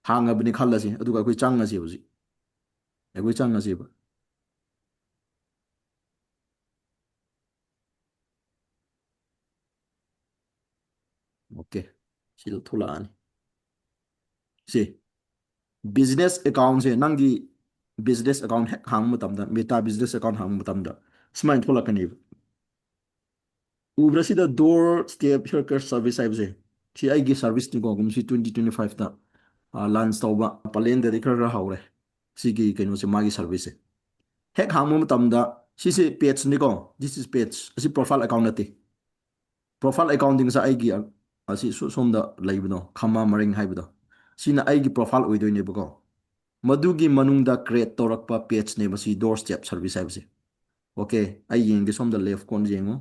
ꯍꯥꯡꯉꯕꯅꯤ ꯈꯜꯂꯁꯤ ꯑꯗꯨꯒ ꯑꯩꯈꯣꯏ ꯆꯪꯉꯁꯤ ꯍꯧꯖꯤꯛ ꯑꯩꯈꯣꯏ ꯆꯪꯉꯁꯦꯕ ꯑꯣꯀꯦ ꯁꯤꯗ ꯊꯣꯛꯂꯛꯑꯅꯤ ꯁꯤ ꯕꯤꯖꯤꯅꯦꯁ ꯑꯦꯀꯥꯎꯟꯁꯦ ꯅꯪꯒꯤ ꯕꯤꯖꯤꯅꯦꯁ ꯑꯦꯀꯥꯎꯟ ꯍꯦꯛ ꯍꯥꯡꯕ ꯃꯇꯝꯗ ꯃꯦꯇꯥ ꯕꯤꯖꯤꯅꯦꯁ ꯑꯦꯀꯥꯎꯟ ꯍꯥꯡꯕ ꯃꯇꯝꯗ ꯁꯨꯃꯥꯏꯅ ꯊꯣꯛꯂꯛꯀꯅꯦꯕ ꯎꯕ꯭ꯔꯥ ꯁꯤꯗ ꯗꯣꯔ ꯁ꯭ꯇꯦꯞ ꯍꯤꯌꯔ ꯀꯠ ꯁꯥꯔꯚꯤꯁ ꯍꯥꯏꯕꯁꯦ ꯁꯤ ꯑꯩꯒꯤ ꯁꯥꯔꯚꯤꯁꯅꯤꯀꯣ ꯀꯨꯝꯁꯤ 2025ꯇ ꯂꯥꯟꯁ ꯇꯧꯕ ꯄꯂꯦꯟꯗꯗꯤ ꯈꯔ ꯍꯧꯔꯦ ꯁꯤꯒꯤ ꯀꯩꯅꯣꯁꯦ ꯃꯥꯒꯤ ꯁꯥꯔꯚꯤꯁꯁꯦ ꯍꯦꯛ ꯍꯥꯡꯕ ꯃꯇꯝꯗ ꯁꯤꯁꯦ ꯄꯦꯖꯅꯤꯀꯣ ꯗꯤꯁ ꯏꯁ ꯄꯦꯖ ꯑꯁꯤ ꯄ꯭ꯔꯣꯐꯥꯏꯜ ꯑꯦꯀꯥꯎꯟ ꯅꯠꯇꯦ ꯄ꯭ꯔꯣꯐꯥꯏꯜ ꯑꯦꯀꯥꯎꯟꯇꯤꯡꯁꯦ ꯑꯩꯒꯤ ꯑꯁꯤ ꯁꯣꯝꯗ ꯂꯩꯕꯗꯣ ꯈꯝꯃ ꯃꯔꯤꯡ ꯍꯥꯏꯕꯗꯣ ꯁꯤꯅ ꯑꯩꯒꯤ ꯄ꯭ꯔꯣꯐꯥꯏꯜ ꯑꯣꯏꯗꯣꯏꯅꯦꯕꯀꯣ ꯃꯗꯨꯒꯤ ꯃꯅꯨꯡꯗ ꯀ꯭ꯔꯤꯌꯦꯠ ꯇꯧꯔꯛꯄ ꯄꯦꯖꯅꯦꯕ ꯁꯤ ꯗꯣꯔ ꯁ꯭ꯇꯦꯞ ꯁꯥꯔꯚꯤꯁ ꯍꯥꯏꯕꯁꯦ ꯑꯣꯀꯦ ꯑꯩ ꯌꯦꯡꯒꯦ ꯁꯣꯝꯗ ꯂꯦꯐ ꯀꯣꯟ ꯌꯦꯡꯉꯣ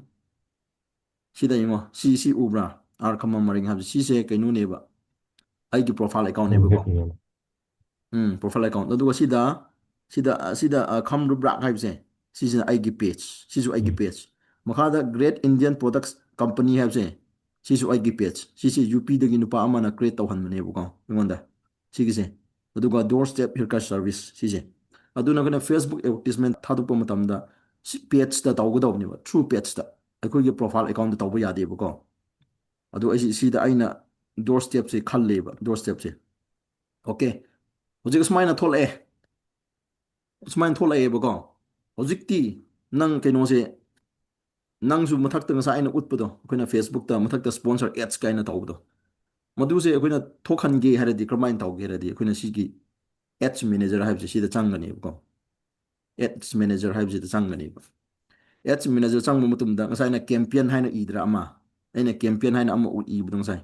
ꯁꯤꯗ ꯌꯦꯡꯉꯣ ꯁꯤ ꯎꯕ꯭ꯔꯥ ꯑꯥꯔ ꯈꯝꯃ ꯃꯔꯤꯡ ꯍꯥꯏꯕꯁꯦ ꯁꯤꯁꯦ ꯀꯩꯅꯣꯅꯦꯕ ꯑꯩꯒꯤ ꯄ꯭ꯔꯣꯐꯥꯏꯜ ꯑꯦꯀꯥꯎꯟꯅꯦꯕꯀꯣ ꯄ꯭ꯔꯣꯐꯥꯏꯜ ꯑꯦꯀꯥꯎꯟ ꯑꯗꯨꯒ ꯁꯤꯗ ꯈꯝꯔꯨꯕ꯭ꯔꯥꯛ ꯍꯥꯏꯕꯁꯦ ꯁꯤꯁꯤꯅ ꯑꯩꯒꯤ ꯄꯦꯖ ꯁꯤꯁꯨ ꯑꯩꯒꯤ ꯄꯦꯖ ꯃꯈꯥꯗ ꯒ꯭ꯔꯦꯠ ꯏꯟꯗꯤꯌꯟ ꯄ꯭ꯔꯣꯗꯛꯁ ꯀꯝꯄꯅꯤ ꯍꯥꯏꯕꯁꯦ ꯁꯤꯁꯨ ꯑꯩꯒꯤ ꯄꯦꯖ ꯁꯤꯁꯦ ꯌꯨ ꯄꯤꯗꯒꯤ ꯅꯨꯄꯥ ꯑꯃꯅ ꯀ꯭रिꯌꯦꯠ ꯇꯧꯍꯟꯕꯅꯦꯕꯀꯣ ꯑꯩꯉꯣꯟꯗ ꯁꯤꯒꯤꯁꯦ ꯑꯗꯨꯒ ꯗꯣꯔ ꯁ꯭ꯇꯦꯞ ꯍꯤꯌꯔꯀꯠ ꯁꯥꯔꯚꯤꯁ ꯁꯤꯁꯦ ꯑꯗꯨꯅ ꯑꯩꯈꯣꯏꯅ ꯐꯦꯁꯕꯨꯛ ꯑꯦꯗꯚꯔꯇꯤꯁꯃꯦꯟ ꯊꯥꯗꯣꯛꯄ ꯃꯇꯝꯗ ꯁꯤ ꯄꯦꯖꯇ ꯇꯧꯒꯗꯧꯕꯅꯦꯕ ꯊ꯭ꯔꯨ ꯄꯦꯖꯇ ꯑꯩꯈꯣꯏꯒꯤ ꯄ꯭ꯔꯣꯐꯥꯏꯜ ꯑꯦꯀꯥꯎꯟꯗ ꯇꯧꯕ ꯌꯥꯗꯦꯕꯀꯣ ꯑꯗꯣ ꯑꯩꯁꯤ ꯁꯤꯗ ꯑꯩꯅ ꯗꯣꯔ ꯁ꯭ꯇꯦꯞꯁꯦ ꯈꯜꯂꯦꯕ ꯗꯣꯔ ꯁ꯭ꯇꯦꯞꯁꯦ ꯑꯣꯀꯦ ꯍꯧꯖꯤꯛ ꯁꯨꯃꯥꯏꯅ ꯊꯣꯛꯂꯛꯑꯦ ꯁꯨꯃꯥꯏꯅ ꯊꯣꯛꯂꯛꯑꯦꯕꯀꯣ ꯍꯧꯖꯤꯛꯇꯤ ꯅꯪ ꯀꯩꯅꯣꯁꯦ ꯅꯪꯁꯨ ꯃꯊꯛꯇ ꯉꯁꯥꯏ ꯑꯩꯅ ꯎꯠꯄꯗꯣ ꯑꯩꯈꯣꯏꯅ ꯐꯦꯁꯕꯨꯛꯇ ꯃꯊꯛꯇ ꯁ꯭ꯄꯣꯟꯁꯔ ꯑꯦꯠꯁ ꯀꯥꯏꯅ ꯇꯧꯕꯗꯣ ꯃꯗꯨꯁꯦ ꯑꯩꯈꯣꯏꯅ ꯊꯣꯛꯍꯟꯒꯦ ꯍꯥꯏꯔꯗꯤ ꯀꯔꯝꯍꯥꯏꯅ ꯇꯧꯒꯦ ꯍꯥꯏꯔꯗꯤ ꯑꯩꯈꯣꯏꯅ ꯁꯤꯒꯤ ꯑꯦꯠꯁ ꯃꯦꯅꯦꯖꯔ ꯍꯥꯏꯕꯁꯦ ꯁꯤꯗ ꯆꯪꯒꯅꯦꯕꯀꯣ ꯑꯦꯠꯁ ꯃꯦꯅꯦꯖꯔ ꯍꯥꯏꯕꯁꯤꯗ ꯆꯪꯒꯅꯦꯕ ꯑꯦꯠꯁ ꯃꯦꯅꯦꯖꯔ ꯆꯪꯕ ꯃꯇꯝꯗ ꯉꯁꯥꯏ ꯑꯩꯅ ꯀꯦꯝꯄꯤꯌꯟ ꯍꯥꯏꯅ ꯏꯗ꯭ꯔꯥ ꯑꯃ ꯑꯩꯅ ꯀꯦꯝꯄꯤꯌꯟ ꯍꯥꯏꯅ ꯑꯃ ꯏꯕꯗꯣꯉꯁꯥꯏ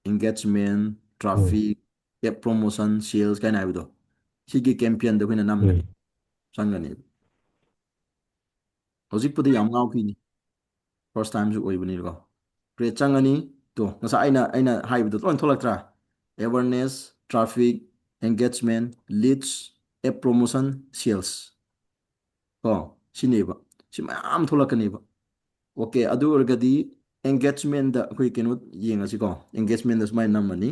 engagement traffic app promotion sales ꯀꯥꯏꯅ ꯍꯥꯏꯕꯗꯣ ꯁꯤꯒꯤ ꯀꯦꯝꯄꯤꯌꯟꯗ ꯑꯩꯈꯣꯏꯅ ꯅꯝꯒꯅꯤ ꯆꯪꯒꯅꯦꯕ ꯍꯧꯖꯤꯛꯄꯨꯗꯤ ꯌꯥꯝ ꯉꯥꯎꯈꯤꯅꯤ ꯐꯥꯔꯁ ꯇꯥꯏꯝꯁꯨ ꯑꯣꯏꯕꯅꯤꯀꯣ ꯀ꯭ꯔꯦꯠ ꯆꯪꯉꯅꯤ ꯇꯣ ꯉꯁꯥꯏ ꯑꯩꯅ ꯍꯥꯏꯕꯗꯣ ꯂꯣꯏ ꯊꯣꯛꯂꯛꯇ꯭ꯔꯥ awareness traffic engagement leads app promotion sales ꯀꯣ ꯁꯤꯅꯦꯕ ꯁꯤ ꯃꯌꯥꯝ ꯊꯣꯛꯂꯛꯀꯅꯦꯕ ꯑꯣꯀꯦ ꯑꯗꯨ ꯑꯣꯏꯔꯒꯗꯤ ꯑꯦꯡꯒꯦꯖꯃꯦꯟꯗ ꯑꯩꯈꯣꯏ ꯀꯩꯅꯣ ꯌꯦꯡꯉꯁꯤꯀꯣ ꯑꯦꯡꯒꯦꯖꯃꯦꯟꯗ ꯁꯨꯃꯥꯏꯅ ꯅꯝꯃꯅꯤ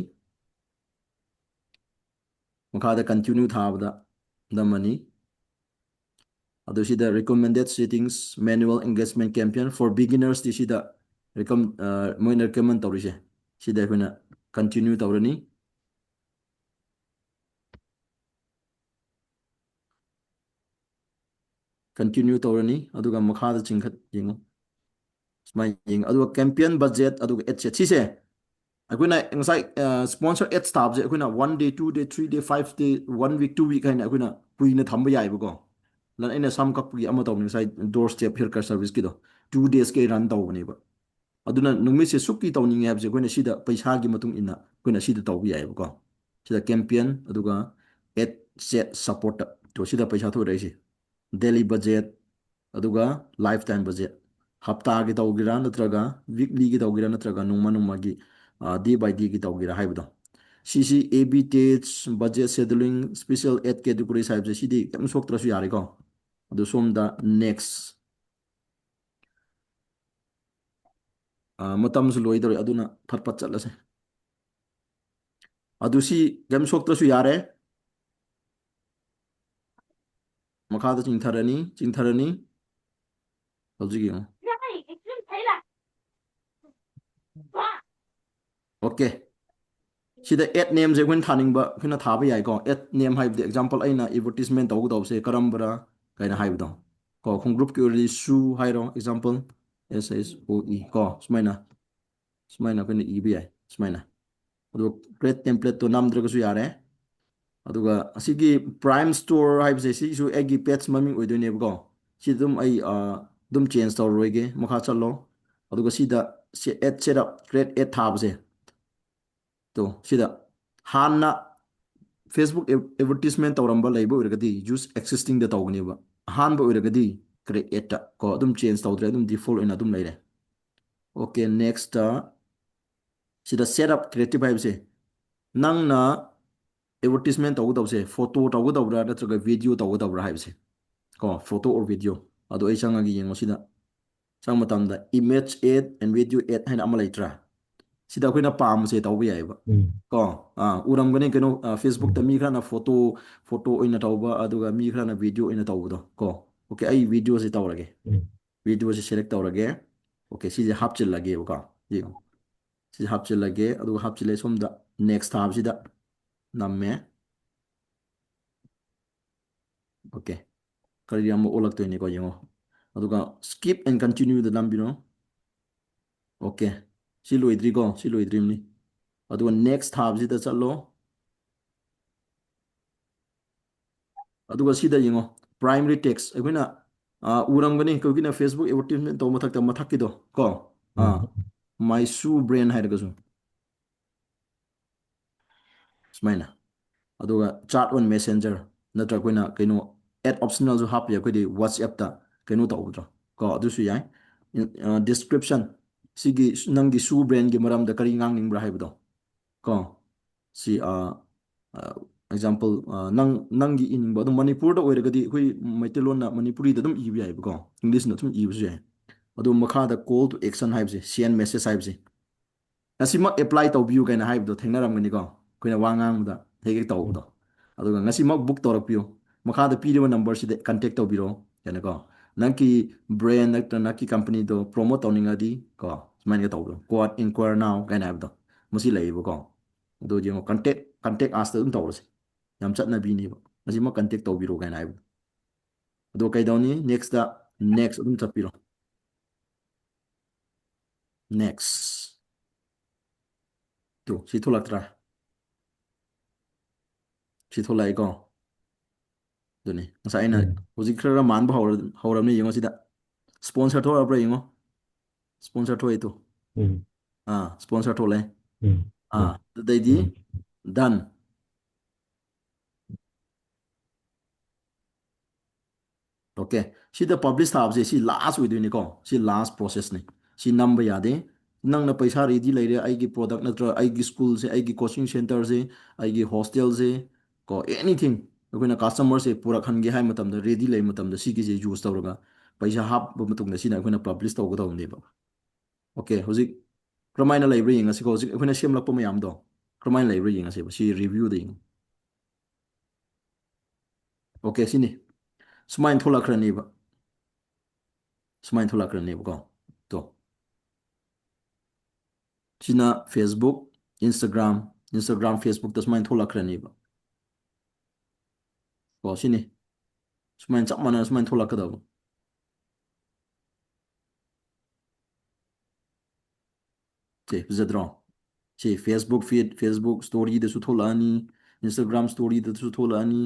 ꯃꯈꯥꯗ ꯀꯟꯇꯤꯅ꯭ꯌꯨ ꯊꯥꯕꯗ ꯅꯝꯃꯅꯤ ꯑꯗꯨ ꯁꯤꯗ ꯔꯤꯀꯃꯦꯟꯗꯦꯠ settings manual engagement campaign four ꯕꯤꯒꯤꯅꯔꯁꯇꯤ ꯁꯤꯗ ꯃꯣꯏꯅ ꯔꯤꯀꯃꯦꯟ ꯇꯧꯔꯤꯁꯦ ꯁꯤꯗ ꯑꯩꯈꯣꯏꯅ ꯀꯟꯇꯤꯅ꯭ꯌꯨ ꯇꯧꯔꯅꯤ ꯀꯟꯇꯤꯅ꯭ꯌꯨ ꯇꯧꯔꯅꯤ ꯑꯗꯨꯒ ꯃꯈꯥꯗ ꯌꯦꯡꯉꯨ ꯁꯨꯃꯥꯏꯅ ꯌꯦꯡꯉꯨ ꯑꯗꯨꯒ ꯀꯦꯝꯄꯤꯌꯟ ꯕꯖꯦꯠ ꯑꯗꯨꯒ ꯑꯦꯠꯁꯦꯠ ꯁꯤꯁꯦ ꯑꯩꯈꯣꯏꯅ ꯉꯁꯥꯏ ꯁ꯭ꯄꯣꯟꯁꯔ ꯑꯦꯠꯁ ꯊꯥꯕꯁꯦ ꯑꯩꯈꯣꯏꯅ 1 ꯗꯦ 2 ꯗꯦ 3 ꯗꯦ 5 ꯗꯦ 1 ꯋꯤꯛ 2 ꯋꯤꯛ ꯍꯥꯏꯅ ꯑꯩꯈꯣꯏꯅ ꯀꯨꯏꯅ ꯊꯝꯕ ꯌꯥꯏꯕꯀꯣ ꯅꯪ ꯑꯩꯅ ꯁꯝ ꯀꯛꯄꯒꯤ ꯑꯃ ꯇꯧꯕꯅꯤ ꯉꯁꯥꯏ ꯗꯣꯔ ꯁ꯭ꯇꯦꯞ ꯍꯤꯌꯔ ꯀꯠ ꯁꯥꯔꯚꯤꯁꯀꯤꯗꯣ 2 ꯗꯦꯖꯀꯤ ꯔꯟ ꯇꯧꯕꯅꯦꯕ ꯑꯗꯨꯅ ꯅꯨꯃꯤꯠꯁꯦ ꯁꯨꯛꯀꯤ ꯇꯧꯅꯤꯡꯉꯦ ꯍꯥꯏꯕꯁꯦ ꯑꯩꯈꯣꯏꯅ ꯁꯤꯗ ꯄꯩꯁꯥꯒꯤ ꯃꯇꯨꯡ ꯏꯟꯅ ꯑꯩꯈꯣꯏꯅ ꯁꯤꯗ ꯇꯧꯕ ꯌꯥꯏꯑꯕꯀꯣ ꯁꯤꯗ ꯀꯦꯝꯄꯤꯌꯟ ꯑꯗꯨꯒ ꯑꯦꯠ ꯁꯦꯠ ꯁꯞꯄꯣꯔꯠꯇ ꯇꯣ ꯁꯤꯗ ꯄꯩꯁꯥ ꯊꯣꯛꯂꯛꯏꯁꯦ ꯗꯦꯂꯤ ꯕꯖꯦꯠ ꯑꯗꯨꯒ ꯂꯥꯏꯐ ꯇꯥꯏꯝ ꯕꯖꯦꯠ ꯍꯞꯇꯥꯒꯤ ꯇꯧꯒꯦꯔꯥ ꯅꯠꯇ꯭ꯔꯒ ꯋꯤꯛꯂꯤꯒꯤ ꯇꯧꯒꯦꯔꯥ ꯅꯠꯇ꯭ꯔꯒ ꯅꯣꯡꯃ ꯅꯣꯡꯃꯒꯤ ꯗꯦ ꯕꯥꯏ ꯗꯦꯒꯤ ꯇꯧꯒꯦꯔꯥ ꯍꯥꯏꯕꯗꯣ ꯁꯤꯁꯤ A B test budget scheduling special ad categories ꯍꯥꯏꯕꯁꯦ ꯁꯤꯗꯤ ꯀꯩꯝ ꯁꯣꯛꯇ꯭ꯔꯁꯨ ꯌꯥꯔꯦꯀꯣ ꯑꯗꯨ ꯁꯣꯝꯗ ꯅꯦꯛꯁ ꯃꯇꯝꯁꯨ ꯂꯣꯏꯗꯧꯔꯦ ꯑꯗꯨꯅ ꯐꯠ ꯐꯠ ꯆꯠꯂꯁꯦ ꯑꯗꯨ ꯁꯤ ꯀꯩꯝ ꯁꯣꯛꯇ꯭ꯔꯁꯨ ꯌꯥꯔꯦ ꯃꯈꯥꯗ ꯆꯤꯡꯊꯔꯅꯤ ꯍꯧꯖꯤꯛ ꯌꯦꯡꯉꯨ ꯑꯣꯀꯦ ꯁꯤꯗ ꯑꯦꯠ ꯅꯦꯝꯁꯦ ꯑꯩꯈꯣꯏꯅ ꯊꯥꯅꯤꯡꯕ ꯑꯩꯈꯣꯏꯅ ꯊꯥꯕ ꯌꯥꯏꯀꯣ ꯑꯦꯠ ꯅꯦꯝ ꯍꯥꯏꯕꯗꯤ ꯑꯦꯛꯖꯥꯝꯄꯜ ꯑꯩꯅ ꯑꯦꯗꯚꯔꯇꯤꯁꯃꯦꯟ ꯇꯧꯒꯗꯧꯕꯁꯦ ꯀꯔꯝꯕꯔꯥ ꯀꯥꯏꯅ ꯍꯥꯏꯕꯗꯣ ꯀꯣ ꯈꯣꯡꯒ꯭ꯔꯨꯞꯀꯤ ꯑꯣꯏꯔꯗꯤ ꯁꯨ ꯍꯥꯏꯔꯣ ꯑꯦꯛꯖꯥꯝꯄꯜ SHOE ꯀꯣ ꯁꯨꯃꯥꯏꯅ ꯑꯩꯈꯣꯏꯅ ꯏꯕ ꯌꯥꯏ ꯁꯨꯃꯥꯏꯅ ꯑꯗꯨꯒ ꯀ꯭ꯔꯦꯠ ꯇꯦꯝꯄ꯭ꯂꯦꯠꯇꯣ ꯅꯝꯗ꯭ꯔꯒꯁꯨ ꯌꯥꯔꯦ ꯑꯗꯨꯒ ꯑꯁꯤꯒꯤ ꯄ꯭ꯔꯥꯏꯝ ꯁ꯭ꯇꯣꯔ ꯍꯥꯏꯕꯁꯦ ꯁꯤꯁꯨ ꯑꯩꯒꯤ ꯄꯦꯖ ꯃꯃꯤꯡ ꯑꯣꯏꯗꯣꯏꯅꯦꯕꯀꯣ ꯁꯤ ꯑꯗꯨꯝ ꯑꯩ ꯑꯗꯨꯝ ꯆꯦꯟꯖ ꯇꯧꯔꯔꯣꯏꯒꯦ ꯃꯈꯥ ꯆꯠꯂꯣ ꯑꯗꯨꯒ ꯁꯤꯗ ꯑꯦꯠ ꯁꯦꯠꯑꯞ ꯀ꯭ꯔꯦꯠ ꯑꯦꯠ ꯊꯥꯕꯁꯦ ꯇꯣ ꯁꯤꯗ ꯍꯥꯟꯅ ꯐꯦꯁꯕꯨꯛ ꯑꯦꯗꯚꯔꯇꯤꯁꯃꯦꯟ ꯇꯧꯔꯝꯕ ꯂꯩꯕ ꯑꯣꯏꯔꯒꯗꯤ ꯌꯨꯁ ꯑꯦꯛꯁꯤꯁꯇꯤꯡꯗ ꯇꯧꯒꯅꯦꯕ ꯑꯍꯥꯟꯕ ꯑꯣꯏꯔꯒꯗꯤ ꯀ꯭ꯔꯦꯠ ꯑꯦꯠꯇ ꯀꯣ ꯑꯗꯨꯝ ꯆꯦꯟꯖ ꯇꯧꯗ꯭ꯔꯦ ꯑꯗꯨꯝ ꯗꯤꯐꯣꯜꯠ ꯑꯣꯏꯅ ꯑꯗꯨꯝ ꯂꯩꯔꯦ ꯑꯣꯀꯦ ꯅꯦꯛꯁꯇ ꯁꯤꯗ ꯁꯦꯠ ꯑꯞ ꯀ꯭ꯔꯤꯌꯦꯇꯤꯞ ꯍꯥꯏꯕꯁꯦ ꯅꯪꯅ ꯑꯦꯗꯚꯔꯇꯤꯁꯃꯦꯟ ꯇꯧꯒꯗꯧꯕꯁꯦ ꯐꯣꯇꯣ ꯇꯧꯒꯗꯧꯕ꯭ꯔꯥ ꯅꯠꯇ꯭ꯔꯒ ꯚꯤꯗꯤꯑꯣ ꯇꯧꯒꯗꯧꯕ꯭ꯔꯥ ꯍꯥꯏꯕꯁꯦ ꯀꯣ ꯐꯣꯇꯣ ꯑꯣꯔ ꯚꯤꯗꯤꯑꯣ ꯑꯗꯣ ꯑꯩ ꯆꯪꯉꯒ ꯌꯦꯡꯉꯣ ꯁꯤꯗ ꯆꯪꯕ ꯃꯇꯝꯗ ꯏꯃꯦꯖ ꯑꯦꯠ ꯑꯦꯟ ꯚꯤꯗꯤꯑꯣ ꯑꯦꯠ ꯍꯥꯏꯅ ꯑꯃ ꯂꯩꯇ꯭ꯔꯥ ꯁꯤꯗ ꯑꯩꯈꯣꯏꯅ ꯄꯥꯝꯕꯁꯦ ꯇꯧꯕ ꯌꯥꯏꯑꯕ ꯀꯣ ꯎꯔꯝꯒꯅꯤ ꯀꯩꯅꯣ ꯐꯦꯁꯕꯨꯛꯇ ꯃꯤ ꯈꯔꯅ ꯐꯣꯇꯣ ꯑꯣꯏꯅ ꯇꯧꯕ ꯑꯗꯨꯒ ꯃꯤ ꯈꯔꯅ ꯚꯤꯗꯤꯑꯣ ꯑꯣꯏꯅ ꯇꯧꯕꯗꯣ ꯀꯣ ꯑꯣꯀꯦ ꯑꯩ ꯚꯤꯗꯤꯑꯣꯁꯦ ꯇꯧꯔꯒꯦ ꯚꯤꯗꯤꯑꯣꯁꯦ ꯁꯦꯂꯦꯛ ꯇꯧꯔꯒꯦ ꯑꯣꯀꯦ ꯁꯤꯁꯦ ꯍꯥꯞꯆꯤꯜꯂꯒꯦꯕꯀꯣ ꯌꯦꯡꯉꯣ ꯁꯤꯁꯦ ꯍꯥꯞꯆꯤꯜꯂꯒꯦ ꯑꯗꯨꯒ ꯍꯥꯞꯆꯤꯜꯂꯦ ꯁꯣꯝꯗ ꯅꯦꯛꯁ ꯊꯥꯕꯁꯤꯗ ꯅꯝꯃꯦ ꯑꯣꯀꯦ ꯀꯔꯤ ꯑꯃꯨꯛ ꯑꯣꯜꯂꯛꯇꯣꯏꯅꯤꯀꯣ ꯌꯦꯡꯉꯣ ꯑꯗꯨꯒ skip and continueꯗ ꯅꯝꯕꯤꯔꯣ ꯑꯣꯀꯦ ꯁꯤ ꯂꯣꯏꯗ꯭ꯔꯤꯀꯣ ꯁꯤ ꯂꯣꯏꯗ꯭ꯔꯤꯕꯅꯤ ꯑꯗꯨꯒ next ꯊꯥꯕꯁꯤꯗ ꯆꯠꯂꯣ ꯑꯗꯨꯒ ꯁꯤꯗ ꯌꯦꯡꯉꯣ primary text ꯑꯩꯈꯣꯏꯅ ꯎꯔꯝꯒꯅꯤ ꯑꯩꯈꯣꯏꯒꯤꯅ Facebook advertisement ꯇꯧꯕ ꯃꯊꯛꯇ ꯃꯊꯛꯀꯤꯗꯣ ꯀꯣ my shoe brand ꯍꯥꯏꯔꯒꯁꯨ ꯁꯨꯃꯥꯏꯅ ꯑꯗꯨꯒ ꯆꯥꯠ ꯑꯣꯟ ꯃꯦꯁꯦꯟꯖꯔ ꯅꯠꯇ꯭ꯔꯒ ꯑꯩꯈꯣꯏꯅ ꯀꯩꯅꯣ ꯑꯦꯠ ꯑꯣꯞꯁꯅꯦꯜꯁꯨ ꯍꯥꯞꯄꯤ ꯑꯩꯈꯣꯏꯗꯤ ꯋꯥꯆꯦꯞꯇ ꯀꯩꯅꯣ ꯇꯧꯒꯗ꯭ꯔꯣ ꯀꯣ ꯑꯗꯨꯁꯨ ꯌꯥꯏ ꯗꯤꯁꯀ꯭ꯔꯤꯞꯁꯟ ꯁꯤꯒꯤ ꯅꯪꯒꯤ ꯁꯨ ꯕ꯭ꯔꯦꯟꯒꯤ ꯃꯔꯝꯗ ꯀꯔꯤ ꯉꯥꯡꯅꯤꯡꯕ꯭ꯔꯥ ꯍꯥꯏꯕꯗꯣ ꯀꯣ ꯁꯤ ꯑꯦꯛꯖꯥꯝꯄꯜ ꯅꯪꯒꯤ ꯏꯅꯤꯡꯕ ꯑꯗꯨꯝ ꯃꯅꯤꯄꯨꯔꯗ ꯑꯣꯏꯔꯒꯗꯤ ꯑꯩꯈꯣꯏ ꯃꯩꯇꯩꯂꯣꯟꯅ ꯃꯅꯤꯄꯨꯔꯤꯗ ꯑꯗꯨꯝ ꯏꯕ ꯌꯥꯏꯕꯀꯣ ꯏꯪꯂꯤꯁꯅ ꯑꯗꯨꯝ ꯏꯕꯁꯨ ꯌꯥꯏ ꯑꯗꯨ ꯃꯈꯥꯗ ꯀꯣꯜ ꯇꯨ ꯑꯦꯛꯁꯟ ꯍꯥꯏꯕꯁꯦ ꯁꯦꯟ ꯃꯦꯁꯦꯖ ꯍꯥꯏꯕꯁꯦ ꯉꯁꯤꯃꯛ ꯑꯦꯄ꯭ꯂꯥꯏ ꯇꯧꯕꯤꯌꯨ ꯀꯥꯏꯅ ꯍꯥꯏꯕꯗꯣ ꯊꯦꯡꯅꯔꯝꯒꯅꯤꯀꯣ ꯑꯩꯈꯣꯏꯅ ꯋꯥ ꯉꯥꯡꯕꯗ ꯍꯦꯛ ꯍꯦꯛ ꯇꯧꯕꯗꯣ ꯑꯗꯨꯒ ꯉꯁꯤꯃꯛ ꯕꯨꯛ ꯇꯧꯔꯛꯄꯤꯌꯨ ꯃꯈꯥꯗ ꯄꯤꯔꯤꯕ ꯅꯝꯕꯔꯁꯤꯗ ꯀꯟꯇꯦꯛ ꯇꯧꯕꯤꯔꯣ ꯀꯩꯅꯣꯀꯣ ꯅꯪꯒꯤ ꯕ꯭ꯔꯦꯟ ꯅꯠꯇ꯭ꯔꯒ ꯅꯪꯒꯤ ꯀꯝꯄꯅꯤꯗꯣ ꯄ꯭ꯔꯣꯃꯣꯠ ꯇꯧꯅꯤꯡꯉꯗꯤ ꯀꯣ ꯁꯨꯃꯥꯏꯅ ꯇꯧꯕꯗꯣ ꯀꯣꯠ ꯏꯟꯀ꯭ꯋꯥꯔ ꯅꯥꯎ ꯀꯥꯏꯅ ꯍꯥꯏꯕꯗꯣ ꯃꯁꯤ ꯂꯩꯌꯦꯕꯀꯣ ꯑꯗꯨ ꯌꯦꯡꯉꯣ ꯀꯟꯇꯦꯛ ꯑꯥꯁꯇ ꯑꯗꯨꯝ ꯇꯧꯔꯁꯦ ꯌꯥꯝ ꯆꯠꯅꯕꯤꯅꯦꯕ ꯉꯁꯤꯃꯛ ꯀꯟꯇꯦꯛ ꯇꯧꯕꯤꯔꯣ ꯀꯥꯏꯅ ꯍꯥꯏꯕꯗꯣ ꯑꯗꯣ ꯀꯩꯗꯧꯅꯤ ꯅꯦꯛꯁꯇ ꯅꯦꯛꯁ ꯑꯗꯨꯝ ꯆꯠꯄꯤꯔꯣ ꯅꯦꯛꯁ ꯇꯨ ꯁꯤ ꯊꯣꯛꯂꯛꯇ꯭ꯔꯥ ꯁꯤ ꯊꯣꯛꯂꯛꯏꯀꯣ ꯑꯗꯨꯅꯤ ꯉꯁꯥꯏ ꯑꯩꯅ ꯍꯧꯖꯤꯛ ꯈꯔ ꯃꯥꯟꯕ ꯍꯧꯔꯕꯅꯤ ꯌꯦꯡꯉꯣ ꯁꯤꯗ ꯁ꯭ꯄꯣꯟꯁꯔ ꯊꯣꯛꯂꯛꯄ꯭ꯔꯥ ꯌꯦꯡꯉꯣ ꯁ꯭ꯄꯣꯟꯁꯔ ꯊꯣꯛꯑꯦ ꯇꯨ ꯁ꯭ꯄꯣꯟꯁꯔ ꯊꯣꯛꯂꯛꯑꯦ ꯑꯗꯨꯗꯩꯗꯤ ꯗꯟ ꯑꯣꯀꯦ ꯁꯤꯗ ꯄꯕ꯭ꯂꯤꯁ ꯊꯥꯕꯁꯦ ꯁꯤ ꯂꯥꯁ ꯑꯣꯏꯗꯣꯏꯅꯤꯀꯣ ꯁꯤ ꯂꯥꯁ ꯄ꯭ꯔꯣꯁꯦꯁꯅꯤ ꯁꯤ ꯅꯝꯕ ꯌꯥꯗꯦ ꯅꯪꯅ ꯄꯩꯁꯥ ꯔꯦꯗꯤ ꯂꯩꯔꯦ ꯑꯩꯒꯤ ꯄ꯭ꯔꯣꯗꯛ ꯅꯠꯇ꯭ꯔꯒ ꯑꯩꯒꯤ ꯁ꯭ꯀꯨꯜꯁꯦ ꯑꯩꯒꯤ ꯀꯣꯆꯤꯡ ꯁꯦꯟꯇꯔꯁꯦ ꯑꯩꯒꯤ ꯍꯣꯁꯇꯦꯜꯁꯦ ꯀꯣ ꯑꯦꯅꯤꯊꯤꯡ ꯑꯩꯈꯣꯏꯅ ꯀꯁꯇꯃꯔꯁꯦ ꯄꯨꯔꯛꯍꯟꯒꯦ ꯍꯥꯏꯕ ꯃꯇꯝꯗ ꯔꯦꯗꯤ ꯂꯩꯕ ꯃꯇꯝꯗ ꯁꯤꯒꯤꯁꯦ ꯌꯨꯁ ꯇꯧꯔꯒ ꯄꯩꯁꯥ ꯍꯥꯞꯄ ꯃꯇꯨꯡꯗ ꯁꯤꯅ ꯑꯩꯈꯣꯏꯅ ꯄꯕ꯭ꯂꯤꯁ ꯇꯧꯒꯗꯧꯅꯦꯕ ꯑꯣꯀꯦ ꯍꯧꯖꯤꯛ ꯀꯔꯝꯍꯥꯏꯅ ꯂꯩꯕ꯭ꯔꯥ ꯌꯦꯡꯉꯁꯤꯀꯣ ꯍꯧꯖꯤꯛ ꯑꯩꯈꯣꯏꯅ ꯁꯦꯝꯂꯛꯄ ꯃꯌꯥꯝꯗꯣ ꯀꯔꯝꯍꯥꯏꯅ ꯂꯩꯕ꯭ꯔꯥ ꯌꯦꯡꯉꯁꯦꯕ ꯁꯤ ꯔꯤꯚ꯭ꯌꯨꯗ ꯌꯦꯡꯉꯨ ꯑꯣꯀꯦ ꯁꯤꯅꯤ ꯁꯨꯃꯥꯏꯅ ꯊꯣꯛꯂꯛꯈ꯭ꯔꯅꯦꯕ ꯁꯨꯃꯥꯏꯅ ꯊꯣꯛꯂꯛꯈ꯭ꯔꯅꯦꯕꯀꯣ ꯇꯣ ꯁꯤꯅ ꯐꯦꯁꯕꯨꯛ ꯏꯟꯁꯇꯥꯒ꯭ꯔꯥꯝ ꯐꯦꯁꯕꯨꯛꯇ ꯁꯨꯃꯥꯏꯅ ꯊꯣꯛꯂꯛꯈ꯭ꯔꯅꯦꯕ ꯀꯣ ꯁꯤꯅꯤ ꯁꯨꯃꯥꯏꯅ ꯆꯞ ꯃꯥꯟꯅꯅ ꯁꯨꯃꯥꯏꯅ ꯊꯣꯛꯂꯛꯀꯗꯕ ꯁꯤ ꯐꯖꯗ꯭ꯔꯣ ꯁꯤ ꯐꯦꯁꯕꯨꯛ ꯐꯤꯠ ꯐꯦꯁꯕꯨꯛ ꯁ꯭ꯇꯣꯔꯤꯗꯁꯨ ꯊꯣꯛꯂꯛꯑꯅꯤ ꯏꯟꯁꯇꯥꯒ꯭ꯔꯥꯝ ꯁ꯭ꯇꯣꯔꯤꯗꯁꯨ ꯊꯣꯛꯂꯛꯑꯅꯤ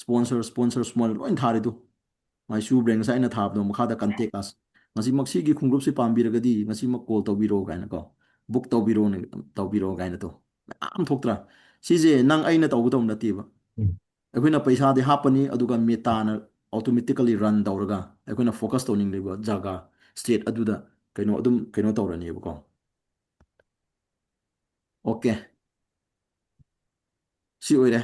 ꯁ꯭ꯄꯣꯟꯁꯔ ꯁꯨꯃꯥꯏꯅ ꯂꯣꯏ ꯊꯥꯔꯤꯗꯣ ꯃꯥꯏ ꯁꯨ ꯕ꯭ꯔꯦꯟ ꯉꯁꯥꯏ ꯑꯩꯅ ꯊꯥꯕꯗꯣ ꯃꯈꯥꯗ ꯀꯟꯇꯦꯛ ꯑꯁ ꯉꯁꯤꯃꯛ ꯁꯤꯒꯤ ꯈꯣꯡꯎꯞꯁꯤ ꯄꯥꯝꯕꯤꯔꯒꯗꯤ ꯉꯁꯤꯃꯛ ꯀꯣꯜ ꯇꯧꯕꯤꯔꯣ ꯀꯥꯏꯅꯀꯣ ꯕꯨꯛ ꯇꯧꯕꯤꯔꯣ ꯀꯥꯏꯅ ꯇꯣ ꯃꯌꯥꯝ ꯊꯣꯛꯇ꯭ꯔꯥ ꯁꯤꯁꯦ ꯅꯪ ꯑꯩꯅ ꯇꯧꯒꯗꯧꯕ ꯅꯠꯇꯦꯕ ꯑꯩꯈꯣꯏꯅ ꯄꯩꯁꯥꯗꯤ ꯍꯥꯞꯄꯅꯤ ꯑꯗꯨꯒ ꯃꯦꯇꯥꯅ ꯑꯣꯇꯣꯃꯦꯇꯤꯀꯦꯜꯂꯤ ꯔꯟ ꯇꯧꯔꯒ ꯑꯩꯈꯣꯏꯅ ꯐꯣꯀꯁ ꯇꯧꯅꯤꯡꯂꯤꯕ ꯖꯒꯥ ꯁ꯭ꯇꯦꯠ ꯑꯗꯨꯗ ꯀꯩꯅꯣ ꯑꯗꯨꯝ ꯀꯩꯅꯣ ꯇꯧꯔꯅꯦꯕꯀꯣ ꯑꯣꯀꯦ ꯁꯤ ꯑꯣꯏꯔꯦ